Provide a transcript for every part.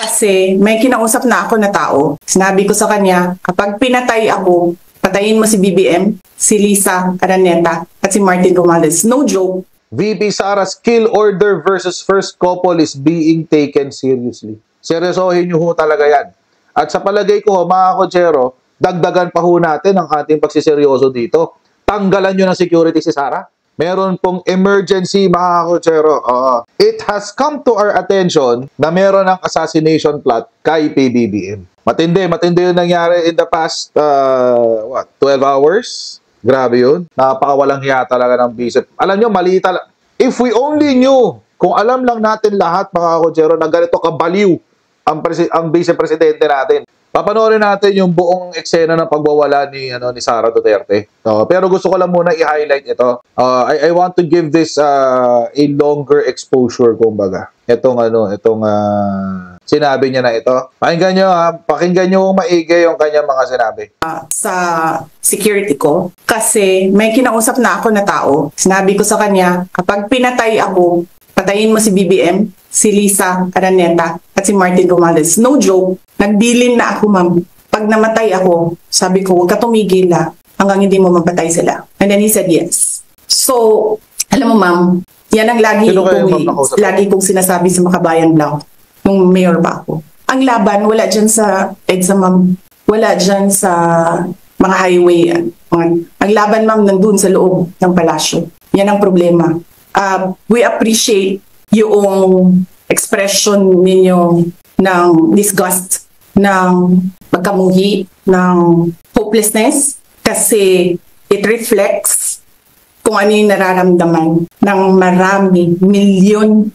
Kasi may kinausap na ako na tao. Sinabi ko sa kanya, kapag pinatay ako, patayin mo si BBM, si Lisa Araneta, at si Martin Gomales. No joke. VP Sara's kill order versus first couple is being taken seriously. Seryosohin nyo ho talaga yan. At sa palagay ko, mga kotsero, dagdagan pa ho natin ang ating pagsiseryoso dito. Tanggalan nyo ng security si Sara. Meron pong emergency, mga kotsero. It has come to our attention na meron ng assassination plot kay PBBM. Matindi yung nangyari in the past, 12 hours? Grabe yun. Napakawalang hiya talaga ng vice. Alam nyo, mali talaga. If we only knew, kung alam lang natin lahat, mga kotsero, na ganito kabaliw ang vice-presidente natin. Papanoorin natin yung buong eksena ng pagwawala ni Sara Duterte. Pero gusto ko lang muna i-highlight ito. I want to give this a longer exposure, kumbaga. Itong sinabi niya na ito. Pakinggan nyo maigi yung kanyang mga sinabi. Sa security ko, kasi may kinausap na ako na tao. Sinabi ko sa kanya, kapag pinatay ako, patayin mo si BBM, si Lisa Araneta, at si Martin Gomales. No joke. Nagbilin na ako, ma'am. Pag namatay ako, sabi ko, huwag ka tumigil hanggang hindi mo mapatay sila. And then he said yes. So, alam mo, ma'am, yan ang lagi kong sinasabi sa Makabayan Blanc nung mayor pa ako. Ang laban, wala dyan sa EDSA, ma'am. Wala dyan sa mga highway. Ang laban, ma'am, nandun sa loob ng palasyo. Yan ang problema. We appreciate yung expression ninyo ng disgust, ng pagkamuhi, ng hopelessness, kasi it reflects kung ano yung nararamdaman ng marami, milyon.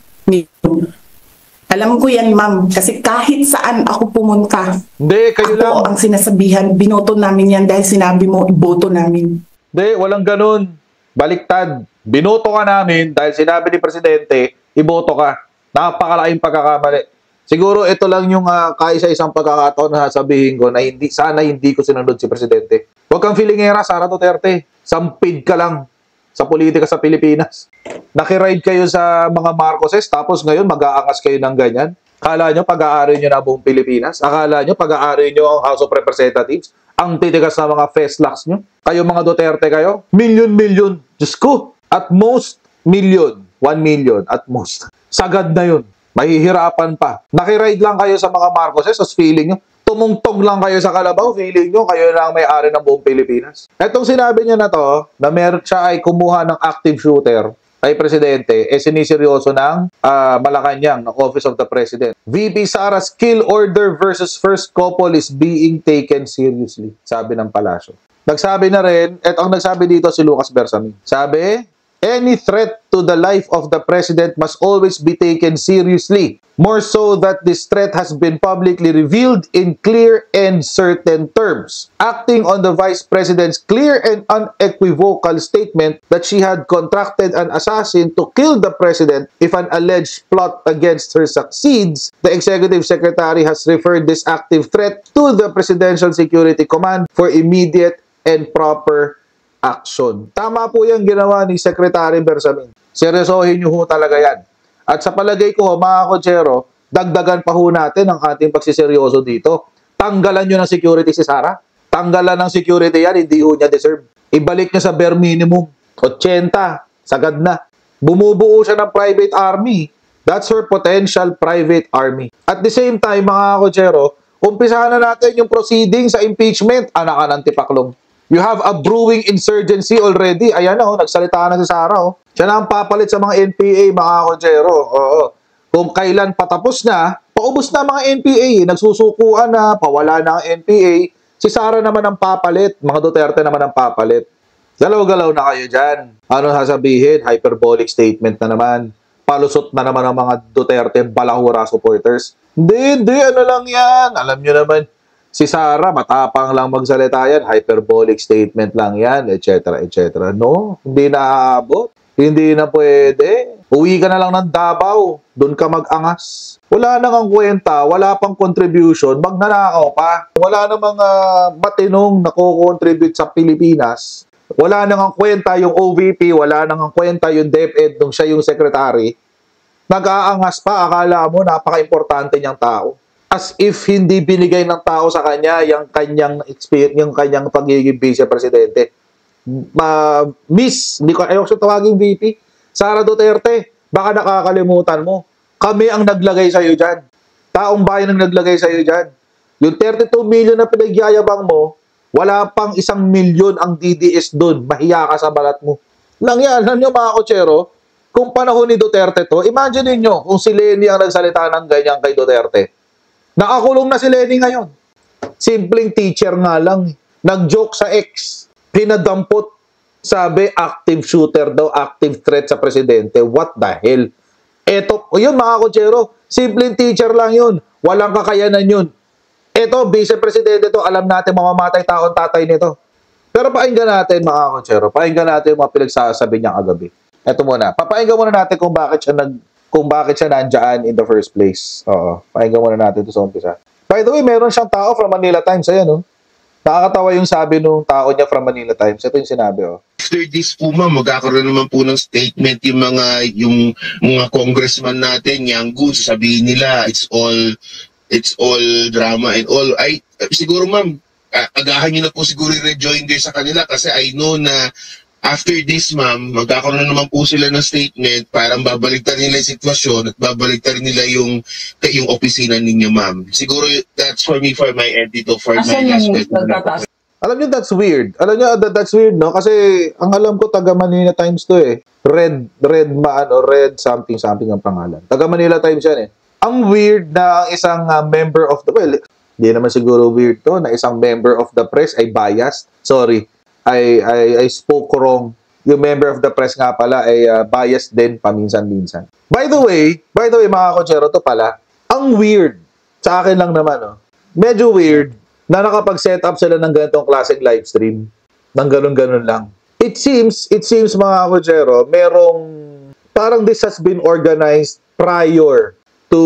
Alam ko yan, ma'am, kasi kahit saan ako pumunta, kayo ang sinasabihan, binoto namin yan dahil sinabi mo, iboto namin. Walang ganun. Baliktad. Binoto ka namin dahil sinabi ni Presidente, iboto ka. Napakalaking pagkakamali. Siguro ito lang yung kaisa-isang pagkakataon na sasabihin ko na sana hindi ko sinunod si Presidente. Huwag kang feelingera, Sara Duterte. Sampid ka lang sa politika sa Pilipinas. Nakiride kayo sa mga Marcoses, tapos ngayon mag-aangas kayo ng ganyan. Akala nyo pag-aari nyo na buong Pilipinas? Akala nyo pag-aari nyo ang House of Representatives? Ang titigas na mga festlocks nyo? Kayo mga Duterte kayo? Milyon. Diyos ko! At most, 1 million at most. Sagad na yun. Mahihirapan pa. Nakiride lang kayo sa mga Marcoses, as feeling nyo. Tumungtog lang kayo sa Kalabaw, feeling nyo, kayo lang may-ari ng buong Pilipinas. Etong sinabi niya na to, na meron siya ay kumuha ng active shooter kay Presidente, siniseryoso ng Malacanang, ng Office of the President. VP Sara's kill order versus first couple is being taken seriously, sabi ng palasyo. Nagsabi na rin, ang nagsabi dito si Lucas Bersamin. Sabi, any threat to the life of the President must always be taken seriously. More so that this threat has been publicly revealed in clear and certain terms. Acting on the Vice President's clear and unequivocal statement that she had contracted an assassin to kill the President if an alleged plot against her succeeds, the Executive Secretary has referred this active threat to the Presidential Security Command for immediate and proper action. Tama po yung ginawa ni Secretary Bersamin. Seryosohin nyo ho talaga yan. At sa palagay ko, mga kotsero, dagdagan pa ho natin ang ating pagsiseryoso dito. Tanggalan nyo ng security si Sara. Tanggalan ng security yan, hindi ho niya deserve. Ibalik niya sa bare minimum. 80, sagad na. Bumubuo siya ng private army. That's her potential private army. At the same time, mga kotsero, umpisahan na natin yung proceeding sa impeachment. Anak ka ng tipaklong. You have a brewing insurgency already. Ayan na, nagsalita na si Sara. Siya na ang papalit sa mga NPA, mga kotsero. Kung kailan patapos na, paubos na mga NPA. Nagsusukuan na, pawala na ang NPA. Si Sara naman ang papalit. Mga Duterte naman ang papalit. Galaw-galaw na kayo dyan. Ano sasabihin? Hyperbolic statement na naman. Palusot na naman ang mga Duterte balahura supporters. Hindi, ano lang yan. Alam nyo naman, si Sara, matapang lang magsalita yan, hyperbolic statement lang yan, etc. etc. No, hindi naaabot. Hindi na pwede. Uwi ka na lang ng Davao, doon ka mag-angas. Wala nang ang kwenta, wala pang contribution, magnanakaw pa. Wala namang matinong nako-contribute sa Pilipinas. Wala nang ang kwenta yung OVP, wala nang ang kwenta yung DepEd nung siya yung secretary. Nag-aangas pa, akala mo napaka-importante niyang tao. as if hindi binigay ng tao sa kanya yung kanyang experience, yung kanyang pagiging vice-presidente. Miss, hindi ko ayaw siya tawaging VP, Sara Duterte, baka nakakalimutan mo. Kami ang naglagay sa iyo diyan. Taong bayan ang naglagay sa iyo diyan. Yung 32 million na pinagyayabang mo, wala pang 1 milyon ang DDS doon. Mahiya ka sa balat mo. Lang yan, alam nyo mga kotsero, kung panahon ni Duterte to, imagine niyo kung si Lenny ang nagsalita ng ganyan kay Duterte. Nakakulong na si Lenny ngayon. Simpleng teacher nga lang. Nag-joke sa X. Pinadampot. Sabi, active shooter daw, active threat sa presidente. What the hell? Eto, yun mga kotsero, simpleng teacher lang yun. Walang kakayanan yun. Eto, vice-presidente to, alam natin mamamatay taon tatay nito. Pero pakinggan natin mga kotsero, pakinggan natin yung mga pinagsasabi niya kagabi. Eto muna, papakinggan muna natin kung bakit siya nandiyan in the first place. Oo, pakinggan muna natin ito sa umpisa. By the way, meron siyang tao from Manila Times. Ayan, no? Nakakatawa yung sabi nung tao niya from Manila Times. Ito yung sinabi, oh. After this po ma'am, magkakaroon naman po ng statement yung mga congressman natin, Yang Gun, sasabihin nila, it's all drama and all. Siguro ma'am, agahan nyo na po siguro i-rejoin din sa kanila kasi I know na after this, ma'am, magkakaroon na naman po sila ng statement, parang babaligtad nila yung sitwasyon at babaligtad nila yung opisina ninyo, ma'am. Siguro that's for me, for my entity, for my aspect. Alam niyo, that's weird. Alam niyo, that's weird, no? Kasi ang alam ko, taga Manila Times to eh. Red something ang pangalan. Taga Manila Times yan eh. Ang weird na isang member of the, well, hindi naman siguro weird to, na isang member of the press ay biased. Sorry. I spoke wrong. Yung member of the press nga pala ay biased din paminsan-minsan. By the way, mga kotsero, to pala, ang weird, sa akin lang naman, oh, medyo weird, na nakapag-set up sila ng ganitong klaseng live stream. Nang ganun-ganun lang. It seems mga kotsero, merong, parang this has been organized prior to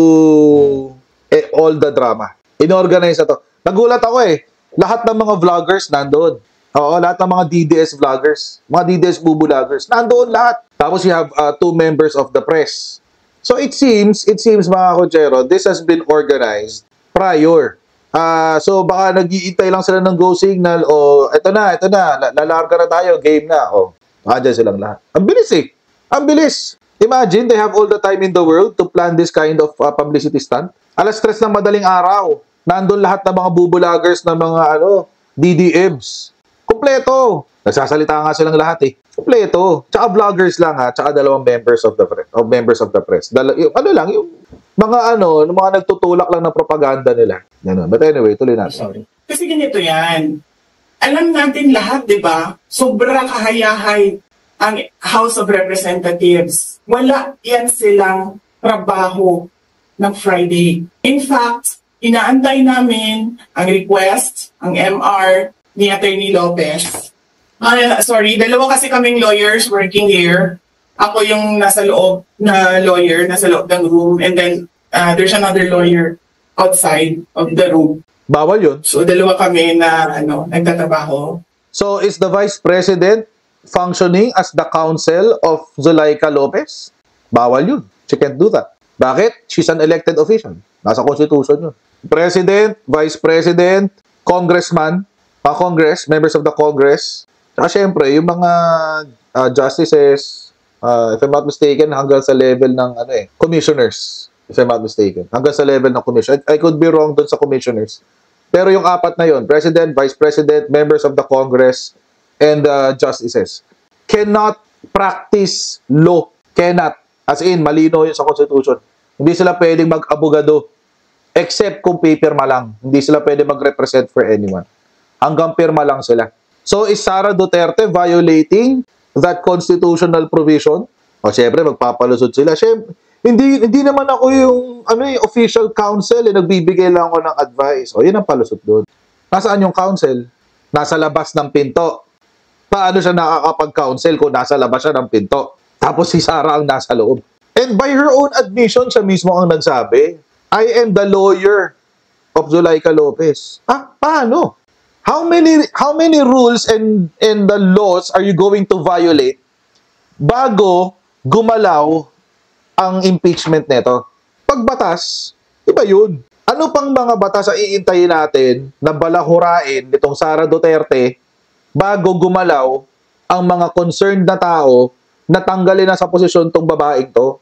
all the drama. Inorganize na to. Nagulat ako eh. Lahat ng mga vloggers nandoon. Oo, lahat ng mga DDS vloggers, mga DDS bubu vloggers, nandoon lahat. Tapos you have 2 members of the press. So it seems mga kotsero, this has been organized prior. So baka nag-iintay lang sila ng go signal, o eto na, lalarga na tayo, game na. O, dyan silang lahat. Ang bilis eh. Ang bilis. Imagine, they have all the time in the world to plan this kind of publicity stunt. Alas 3 ng madaling araw, nandun lahat ng mga bubu-vloggers ng mga DDMs. Kompleto. Nagsasalita nga silang lahat eh. Kompleto. Tsaka vloggers lang ha, tsaka 2 members of the press. Yung mga mga nagtutulak lang ng propaganda nila. Ganun. But anyway, tuloy natin. Sorry. Kasi ganito yan. Alam natin lahat, di ba? Sobrang kahayahay ang House of Representatives. Wala yan silang trabaho ng Friday. In fact, inaantay namin ang request, ang MR, ni Attorney Lopez. Dalawa kasi kaming lawyers working here. Ako yung nasa loob na lawyer, nasa loob ng room, and then there's another lawyer outside of the room. Bawal yun. So dalawa kami na nagtatrabaho. So is the Vice President functioning as the counsel of Zulaika Lopez? Bawal yun. She can't do that. Bakit? She's an elected official. Nasa Constitution yun. President, Vice President, Congressman, Congress, members of the Congress, at syempre, yung mga justices, if I'm not mistaken, hanggang sa level ng commissioners, if I'm not mistaken. Hanggang sa level ng commissioners. I could be wrong dun sa commissioners. Pero yung 4 na yun, President, Vice President, members of the Congress, and justices, cannot practice law. Cannot. As in, malino yun sa Constitution. Hindi sila pwedeng mag-abogado except kung paperma lang. Hindi sila pwedeng mag-represent for anyone. Hanggang pirma lang sila. So, is Sara Duterte violating that constitutional provision? O, syempre, magpapalusot sila. Syempre, hindi naman ako yung official counsel. Nagbibigay lang ako ng advice. O, yun ang palusot doon. Nasaan yung counsel? Nasa labas ng pinto. Paano siya nakakapag-counsel kung nasa labas siya ng pinto? Tapos si Sara ang nasa loob. And by her own admission, siya mismo ang nagsabi, I am the lawyer of Zulaika Lopez. Paano? How many rules and the laws are you going to violate bago gumalaw ang impeachment nito? Pagbatas, iba yun. Ano pang mga batas ang iintayin natin na balahurain nitong Sara Duterte bago gumalaw ang mga concerned na tao na tanggalin na sa posisyon tong babaeng to?